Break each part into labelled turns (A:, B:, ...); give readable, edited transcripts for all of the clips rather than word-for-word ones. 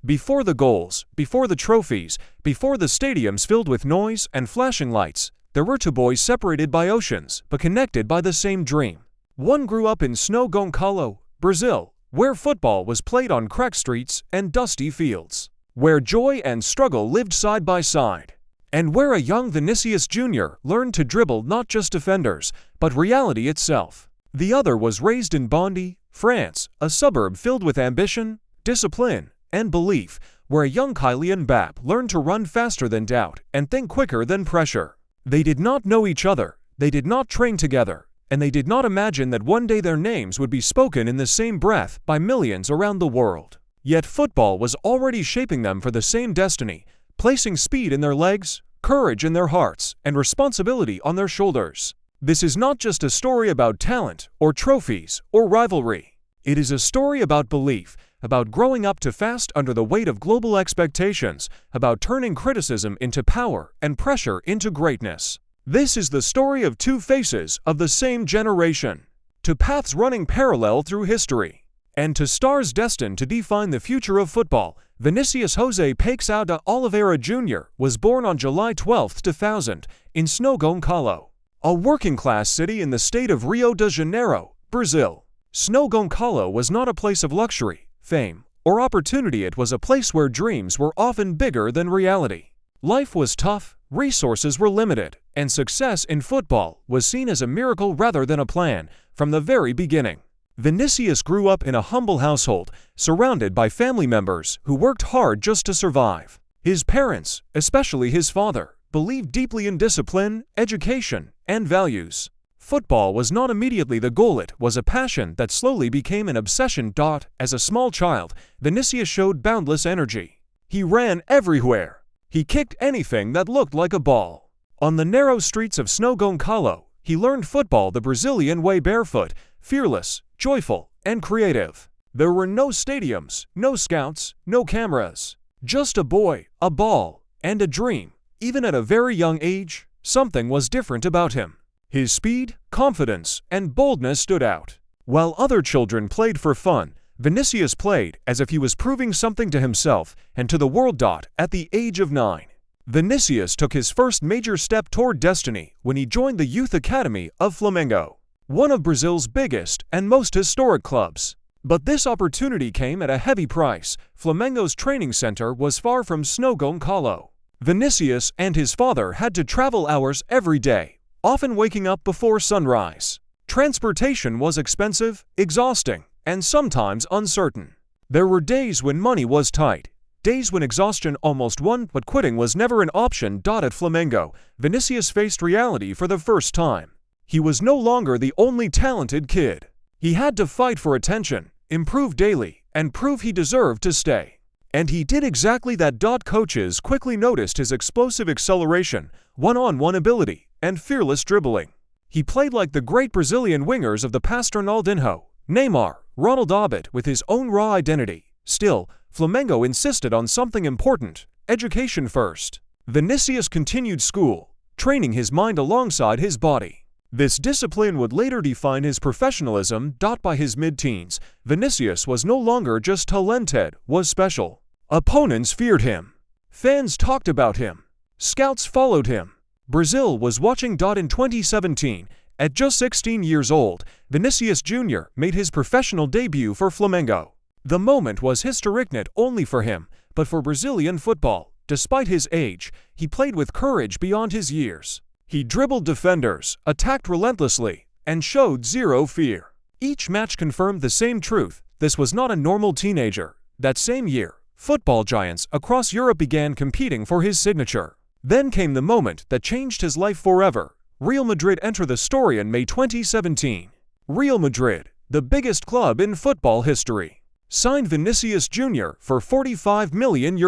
A: Before the goals, before the trophies, before the stadiums filled with noise and flashing lights, there were two boys separated by oceans, but connected by the same dream. One grew up in São Gonçalo, Brazil, where football was played on cracked streets and dusty fields, where joy and struggle lived side by side, and where a young Vinicius Jr. learned to dribble not just defenders, but reality itself. The other was raised in Bondy, France, a suburb filled with ambition, discipline, and belief, where a young Kylian Mbappé learned to run faster than doubt and think quicker than pressure. They did not know each other, they did not train together, and they did not imagine that one day their names would be spoken in the same breath by millions around the world. Yet football was already shaping them for the same destiny, placing speed in their legs, courage in their hearts, and responsibility on their shoulders. This is not just a story about talent, or trophies, or rivalry. It is a story about belief, about growing up too fast under the weight of global expectations, about turning criticism into power and pressure into greatness. This is the story of two faces of the same generation, two paths running parallel through history, and two stars destined to define the future of football. Vinicius José Paixão de Oliveira Jr. was born on July 12, 2000, in São Gonçalo, a working-class city in the state of Rio de Janeiro, Brazil. São Gonçalo was not a place of luxury, fame, or opportunity. It was a place where dreams were often bigger than reality. Life was tough, resources were limited, and success in football was seen as a miracle rather than a plan from the very beginning. Vinicius grew up in a humble household, surrounded by family members who worked hard just to survive. His parents, especially his father, believed deeply in discipline, education, and values. Football was not immediately the goal, it was a passion that slowly became an obsession. As a small child, Vinicius showed boundless energy. He ran everywhere. He kicked anything that looked like a ball. On the narrow streets of São Gonçalo, he learned football the Brazilian way, barefoot, fearless, joyful, and creative. There were no stadiums, no scouts, no cameras. Just a boy, a ball, and a dream. Even at a very young age, something was different about him. His speed, confidence, and boldness stood out. While other children played for fun, Vinicius played as if he was proving something to himself and to the world. At the age of 9, Vinicius took his first major step toward destiny when he joined the youth academy of Flamengo, one of Brazil's biggest and most historic clubs. But this opportunity came at a heavy price. Flamengo's training center was far from São Gonçalo. Vinicius and his father had to travel hours every day, often waking up before sunrise. Transportation was expensive, exhausting, and sometimes uncertain. There were days when money was tight, days when exhaustion almost won, but quitting was never an option. At Flamengo, Vinicius faced reality for the first time. He was no longer the only talented kid. He had to fight for attention, improve daily, and prove he deserved to stay. And he did exactly that. Coaches quickly noticed his explosive acceleration, one-on-one ability, and fearless dribbling. He played like the great Brazilian wingers of the past: Ronaldinho, Neymar, Ronaldo, with his own raw identity. Still, Flamengo insisted on something important: education first. Vinicius continued school, training his mind alongside his body. This discipline would later define his professionalism. By his mid-teens, Vinicius was no longer just talented, was special. Opponents feared him. Fans talked about him. Scouts followed him. Brazil was watching. In 2017, at just 16 years old, Vinicius Jr. made his professional debut for Flamengo. The moment was historic not only for him, but for Brazilian football. Despite his age, he played with courage beyond his years. He dribbled defenders, attacked relentlessly, and showed zero fear. Each match confirmed the same truth: this was not a normal teenager. That same year, football giants across Europe began competing for his signature. Then came the moment that changed his life forever. Real Madrid entered the story in May 2017. Real Madrid, the biggest club in football history, signed Vinicius Jr. for €45 million,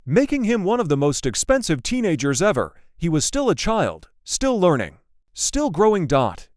A: making him one of the most expensive teenagers ever. He was still a child, still learning, still growing.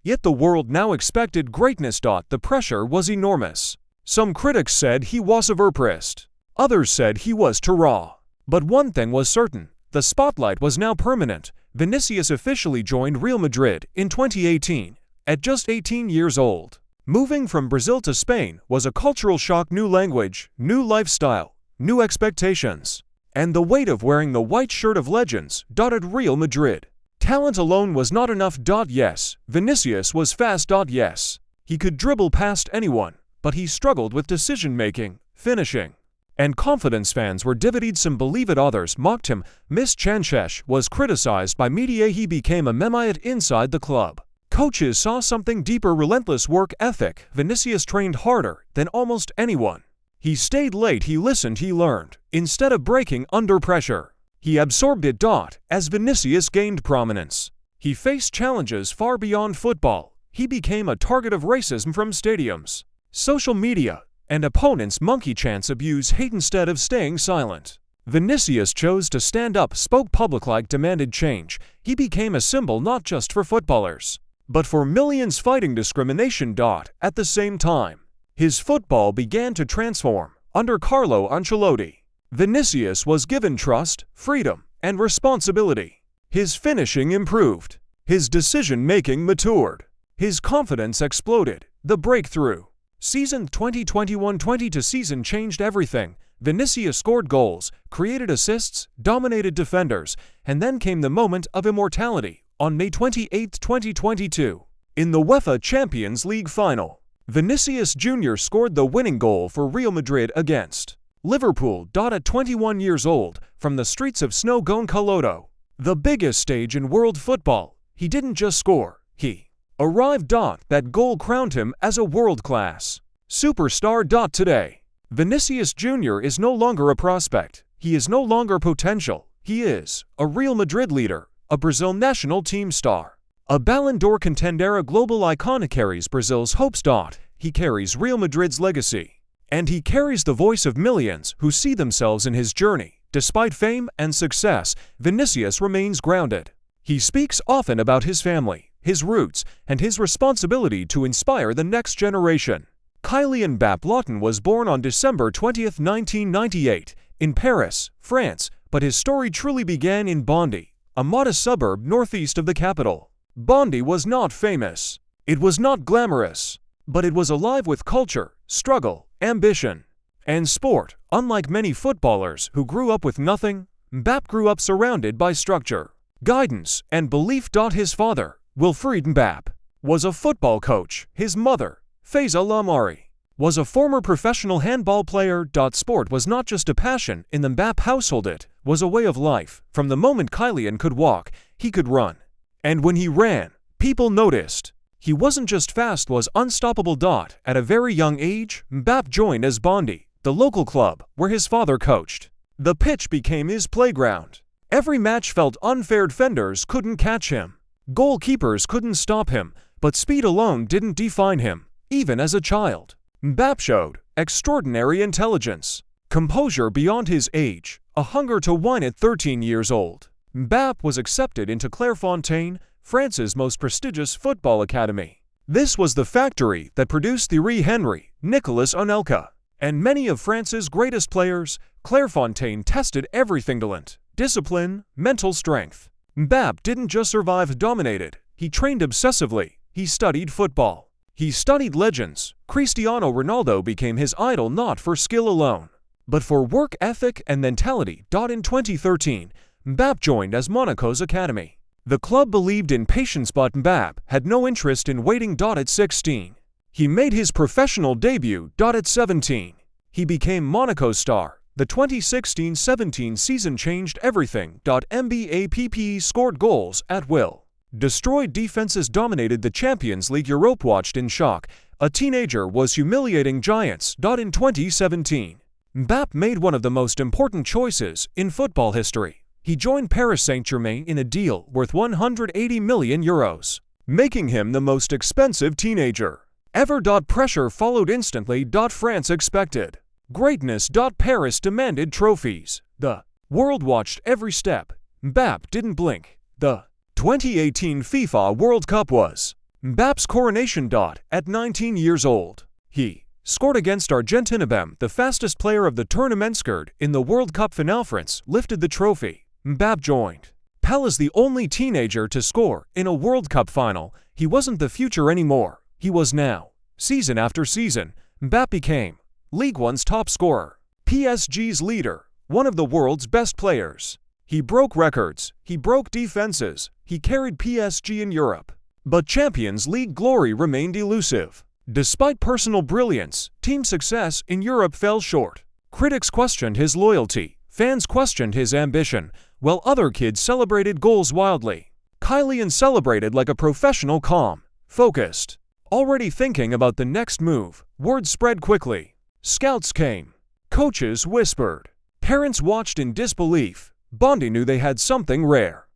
A: Yet the world now expected greatness. The pressure was enormous. Some critics said he was overpressed. Others said he was too raw. But one thing was certain: the spotlight was now permanent. Vinicius officially joined Real Madrid in 2018, at just 18 years old. Moving from Brazil to Spain was a cultural shock: new language, new lifestyle, new expectations, and the weight of wearing the white shirt of legends. At Real Madrid, talent alone was not enough. Yes, Vinicius was fast. Yes, he could dribble past anyone, but he struggled with decision-making, finishing, and confidence. Fans were divided. Some believe it, others mocked him. Miss Chanchesh was criticized by media. He became a meme inside the club. Coaches saw something deeper: relentless work ethic. Vinicius trained harder than almost anyone. He stayed late, he listened, he learned. Instead of breaking under pressure, he absorbed it. As Vinicius gained prominence, he faced challenges far beyond football. He became a target of racism from stadiums, social media, and opponents. Monkey chants abuse hate instead of staying silent. Vinicius chose to stand up, spoke publicly, demanded change. He became a symbol not just for footballers, but for millions fighting discrimination. At the same time, his football began to transform. Under Carlo Ancelotti, Vinicius was given trust, freedom, and responsibility. His finishing improved. His decision-making matured. His confidence exploded. The breakthrough season 2021-22 season changed everything. Vinicius scored goals, created assists, dominated defenders, and then came the moment of immortality. On May 28, 2022, in the UEFA Champions League final, Vinicius Jr scored the winning goal for Real Madrid against Liverpool. At 21 years old, from the streets of snow-gown Colodo, the biggest stage in world football, he didn't just score, he arrived. That goal crowned him as a world-class superstar. Today, Vinicius Jr is no longer a prospect. He is no longer potential. He is a Real Madrid leader, a Brazil national team star, a Ballon d'Or contender, a global icon. He carries Brazil's hopes. He carries Real Madrid's legacy, and he carries the voice of millions who see themselves in his journey. Despite fame and success, Vinicius remains grounded. He speaks often about his family, his roots, and his responsibility to inspire the next generation. Kylian Mbappé was born on December 20, 1998, in Paris, France, but his story truly began in Bondy, a modest suburb northeast of the capital. Bondy was not famous. It was not glamorous, but it was alive with culture, struggle, ambition, and sport. Unlike many footballers who grew up with nothing, Mbappé grew up surrounded by structure, guidance, and belief. His father, Wilfried Mbappé, was a football coach. His mother, Faiza Lamari, was a former professional handball player. Sport was not just a passion in the Mbappé household, it was a way of life. From the moment Kylian could walk, he could run. And when he ran, people noticed. He wasn't just fast, was unstoppable. At a very young age, Mbappé joined as Bondy, the local club where his father coached. The pitch became his playground. Every match felt unfair. Defenders couldn't catch him. Goalkeepers couldn't stop him, but speed alone didn't define him. Even as a child, Mbappé showed extraordinary intelligence, composure beyond his age, a hunger to win. At 13 years old, Mbappé was accepted into Clairefontaine, France's most prestigious football academy. This was the factory that produced Thierry Henry, Nicolas Anelka, and many of France's greatest players. Clairefontaine tested everything: talent, discipline, mental strength. Mbappé didn't just survive, dominated. He trained obsessively. He studied football. He studied legends. Cristiano Ronaldo became his idol not for skill alone, but for work ethic and mentality. In 2013, Mbappé joined as Monaco's academy. The club believed in patience, but Mbappé had no interest in waiting. At 16, he made his professional debut. At 17, he became Monaco's star. The 2016-17 season changed everything. Mbappé scored goals at will, destroyed defenses, dominated the Champions League. Europe watched in shock. A teenager was humiliating giants. In 2017, Mbappé made one of the most important choices in football history. He joined Paris Saint-Germain in a deal worth €180 million, making him the most expensive teenager ever. Pressure followed instantly. France expected greatness. Paris demanded trophies. The world watched every step. Mbappé didn't blink. The 2018 FIFA World Cup was Mbappe's coronation. At 19 years old, he scored against Argentina. The fastest player of the tournament, scored in the World Cup finale. France lifted the trophy. Mbappé joined Pele as the only teenager to score in a World Cup final. He wasn't the future anymore. He was now. Season after season, Mbappé became Ligue 1's top scorer. PSG's leader, one of the world's best players. He broke records, he broke defenses, he carried PSG in Europe. But Champions League glory remained elusive. Despite personal brilliance, team success in Europe fell short. Critics questioned his loyalty, fans questioned his ambition, while other kids celebrated goals wildly. Kylian celebrated like a professional, calm, focused. Already thinking about the next move, word spread quickly. Scouts came. Coaches whispered. Parents watched in disbelief. Bondi knew they had something rare.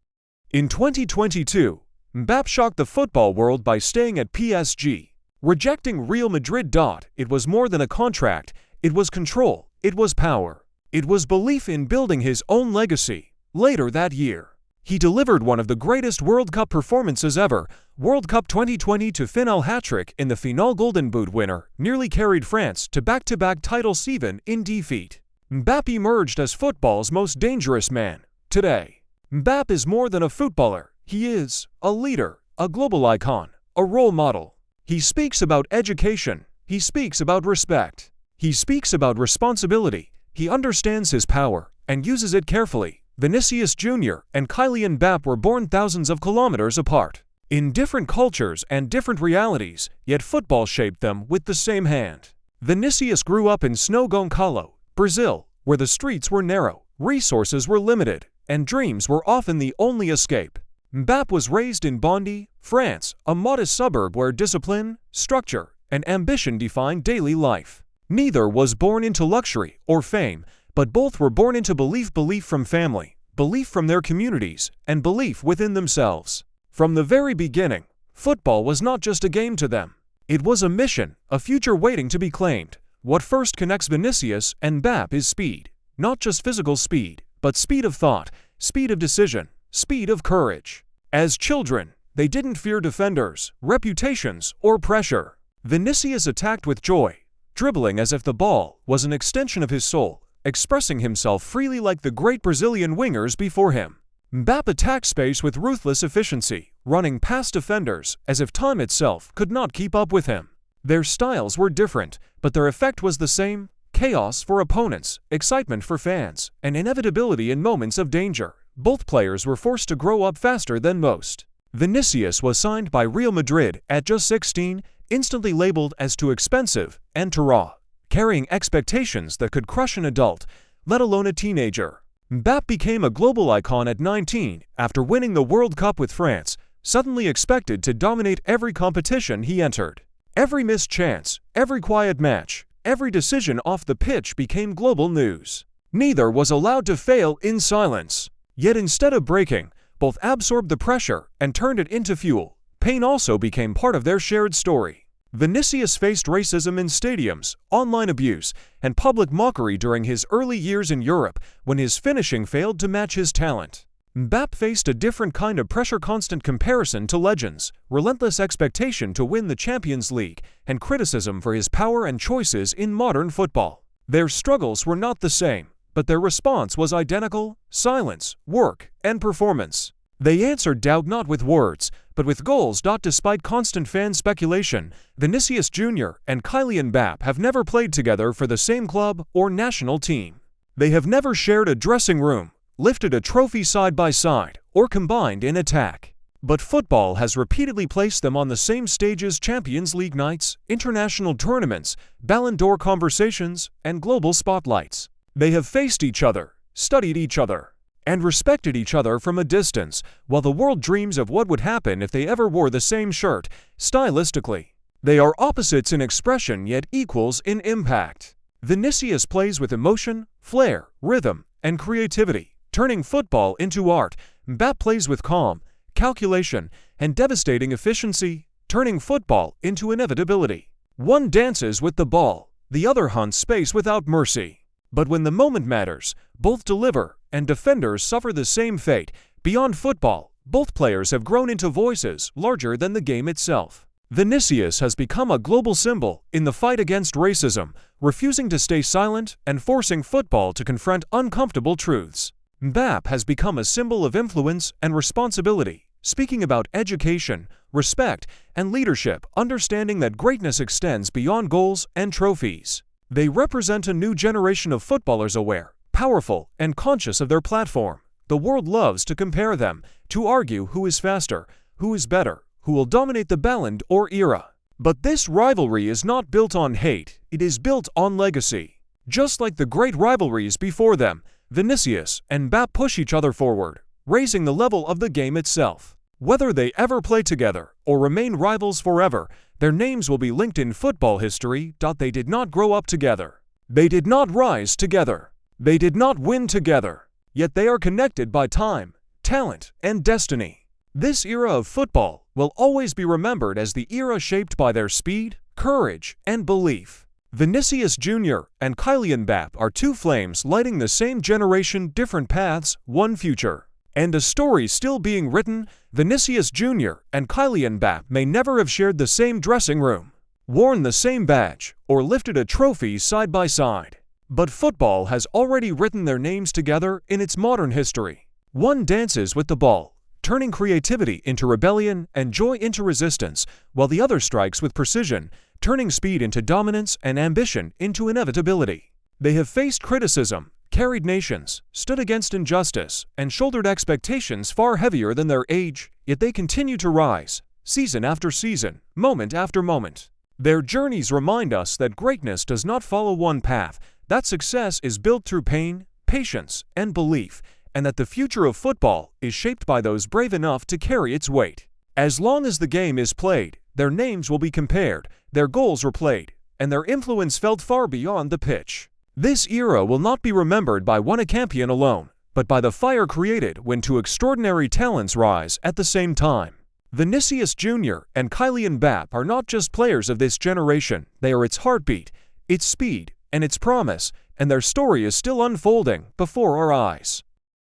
A: In 2022, Mbappé shocked the football world by staying at PSG. Rejecting Real Madrid. It was more than a contract, it was control, it was power. It was belief in building his own legacy. Later that year, he delivered one of the greatest World Cup performances ever. World Cup 2020 to final hat-trick in the finale. Golden Boot winner nearly carried France to back-to-back titles even in defeat. Mbappé emerged as football's most dangerous man. Today, Mbappé is more than a footballer. He is a leader, a global icon, a role model. He speaks about education. He speaks about respect. He speaks about responsibility. He understands his power and uses it carefully. Vinicius Jr. and Kylian Mbappé were born thousands of kilometers apart. In different cultures and different realities, yet football shaped them with the same hand. Vinicius grew up in São Gonçalo, Brazil, where the streets were narrow, resources were limited, and dreams were often the only escape. Mbappé was raised in Bondy, France, a modest suburb where discipline, structure, and ambition defined daily life. Neither was born into luxury or fame, but both were born into belief from family, belief from their communities, and belief within themselves. From the very beginning, football was not just a game to them. It was a mission, a future waiting to be claimed. What first connects Vinicius and Mbappé is speed. Not just physical speed, but speed of thought, speed of decision, speed of courage. As children, they didn't fear defenders, reputations, or pressure. Vinicius attacked with joy, dribbling as if the ball was an extension of his soul, expressing himself freely like the great Brazilian wingers before him. Mbappé attacked space with ruthless efficiency, running past defenders as if time itself could not keep up with him. Their styles were different, but their effect was the same: chaos for opponents, excitement for fans, and inevitability in moments of danger. Both players were forced to grow up faster than most. Vinicius was signed by Real Madrid at just 16, instantly labeled as too expensive and too raw, carrying expectations that could crush an adult, let alone a teenager. Mbappé became a global icon at 19 after winning the World Cup with France, suddenly expected to dominate every competition he entered. Every missed chance, every quiet match, every decision off the pitch became global news. Neither was allowed to fail in silence. Yet instead of breaking, both absorbed the pressure and turned it into fuel. Pain also became part of their shared story. Vinicius faced racism in stadiums, online abuse, and public mockery during his early years in Europe when his finishing failed to match his talent. Mbappé faced a different kind of pressure: constant comparison to legends, relentless expectation to win the Champions League, and criticism for his power and choices in modern football. Their struggles were not the same, but their response was identical: silence, work, and performance. They answered doubt not with words, but with goals. Despite constant fan speculation, Vinicius Jr. and Kylian Mbappé have never played together for the same club or national team. They have never shared a dressing room, lifted a trophy side by side, or combined in attack. But football has repeatedly placed them on the same stages: Champions League nights, international tournaments, Ballon d'Or conversations, and global spotlights. They have faced each other, studied each other, and respected each other from a distance, while the world dreams of what would happen if they ever wore the same shirt. Stylistically, they are opposites in expression yet equals in impact. Vinicius plays with emotion, flair, rhythm, and creativity, turning football into art. Mbappé plays with calm, calculation, and devastating efficiency, turning football into inevitability. One dances with the ball, the other hunts space without mercy. But when the moment matters, both deliver, and defenders suffer the same fate. Beyond football, both players have grown into voices larger than the game itself. Vinicius has become a global symbol in the fight against racism, refusing to stay silent and forcing football to confront uncomfortable truths. Mbappé has become a symbol of influence and responsibility, speaking about education, respect, and leadership, understanding that greatness extends beyond goals and trophies. They represent a new generation of footballers aware, powerful, and conscious of their platform. The world loves to compare them, to argue who is faster, who is better, who will dominate the Ballon d'Or era. But this rivalry is not built on hate, it is built on legacy. Just like the great rivalries before them, Vinicius and Mbappé push each other forward, raising the level of the game itself. Whether they ever play together or remain rivals forever, their names will be linked in football history. They did not grow up together. They did not rise together. They did not win together. Yet they are connected by time, talent, and destiny. This era of football will always be remembered as the era shaped by their speed, courage, and belief. Vinicius Jr. and Kylian Mbappé are two flames lighting the same generation, different paths, one future. And a story still being written. Vinicius Jr. and Kylian Mbappé may never have shared the same dressing room, worn the same badge, or lifted a trophy side by side. But football has already written their names together in its modern history. One dances with the ball, turning creativity into rebellion and joy into resistance, while the other strikes with precision, turning speed into dominance and ambition into inevitability. They have faced criticism, carried nations, stood against injustice, and shouldered expectations far heavier than their age, yet they continue to rise, season after season, moment after moment. Their journeys remind us that greatness does not follow one path, that success is built through pain, patience, and belief, and that the future of football is shaped by those brave enough to carry its weight. As long as the game is played, their names will be compared, their goals replayed, and their influence felt far beyond the pitch. This era will not be remembered by one champion alone, but by the fire created when two extraordinary talents rise at the same time. Vinicius Jr. and Kylian Mbappé are not just players of this generation, they are its heartbeat, its speed, and its promise, and their story is still unfolding before our eyes.